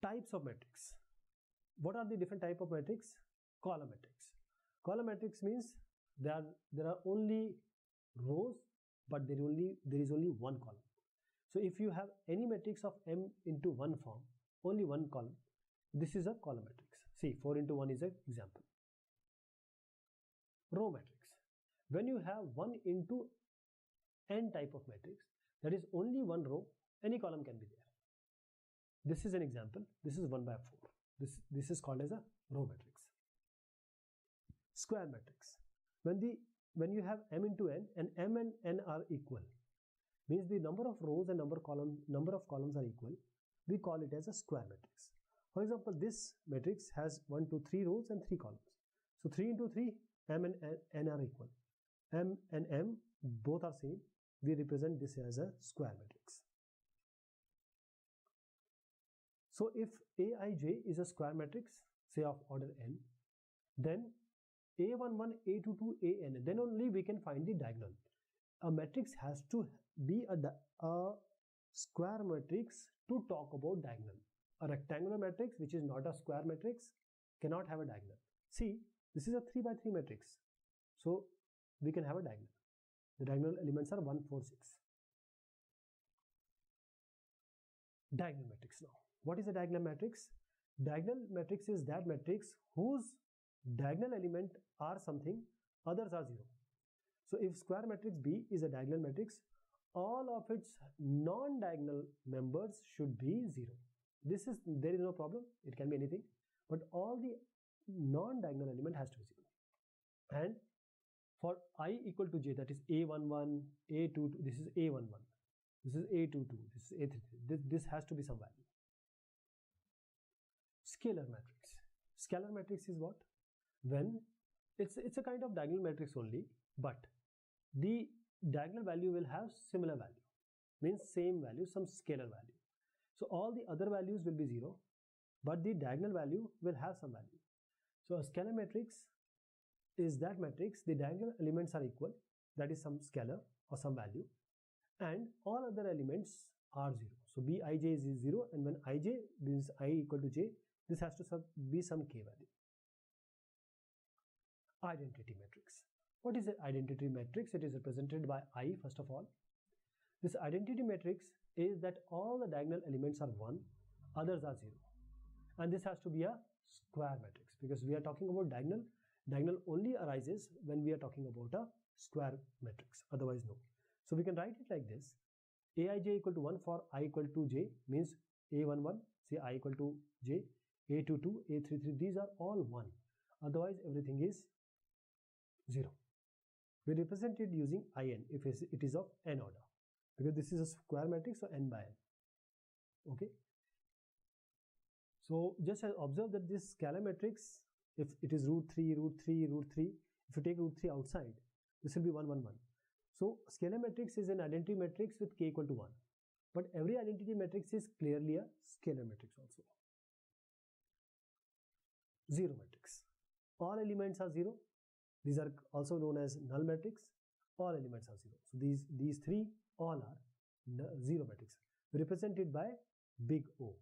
Types of matrix. What are the different type of matrix? Column matrix. Column matrix means there are only rows, but there is only one column. So if you have any matrix of M into one form, only one column, this is a column matrix. See, 4 into 1 is an example. Row matrix. When you have 1 into n type of matrix, that is only one row, any column can be there. This is an example. This is 1 by 4. This is called as a row matrix. Square matrix. When you have m into n and m and n are equal, means the number of rows and number of columns are equal, we call it as a square matrix. For example, this matrix has 1, 2, 3 rows and 3 columns. So 3 into 3, m and n are equal. M and m both are same. We represent this as a square matrix. So if Aij is a square matrix, say of order n, then A11, A22, An, then only we can find the diagonal. A matrix has to be a square matrix to talk about diagonal. A rectangular matrix, which is not a square matrix, cannot have a diagonal. See, this is a 3 by 3 matrix, so we can have a diagonal. The diagonal elements are 1, 4, 6. Diagonal matrix now. What is a diagonal matrix? Diagonal matrix is that matrix whose diagonal element are something, others are 0. So if square matrix B is a diagonal matrix, all of its non-diagonal members should be 0. There is no problem, it can be anything, but all the non-diagonal element has to be 0. And for I equal to j, that is A11, A22, this is A11, this is A22, this is A33, this has to be some value. Scalar matrix. Scalar matrix is what? When it's a kind of diagonal matrix only, but the diagonal value will have similar value, means same value, some scalar value. So all the other values will be 0, but the diagonal value will have some value. So a scalar matrix is that matrix, the diagonal elements are equal, that is some scalar or some value, and all other elements are 0. So Bij is 0, and when ij means I equal to j, this has to be some k value. Identity matrix. What is an identity matrix? It is represented by I first of all. This identity matrix is that all the diagonal elements are 1, others are 0. And this has to be a square matrix, because we are talking about diagonal. Diagonal only arises when we are talking about a square matrix, otherwise no. So we can write it like this. Aij equal to 1 for I equal to j, means A11, say I equal to j, A22, A33, these are all 1. Otherwise everything is 0. We represent it using In if it is of n order, because this is a square matrix, so n by n. Okay. So just observe that this scalar matrix, if it is root 3, root 3, root 3, if you take root 3 outside, this will be 1, 1, 1. So scalar matrix is an identity matrix with k equal to 1. But every identity matrix is clearly a scalar matrix also. Zero matrix. All elements are 0. These are also known as null matrix. All elements are 0. So these three all are 0 matrix, represented by big O.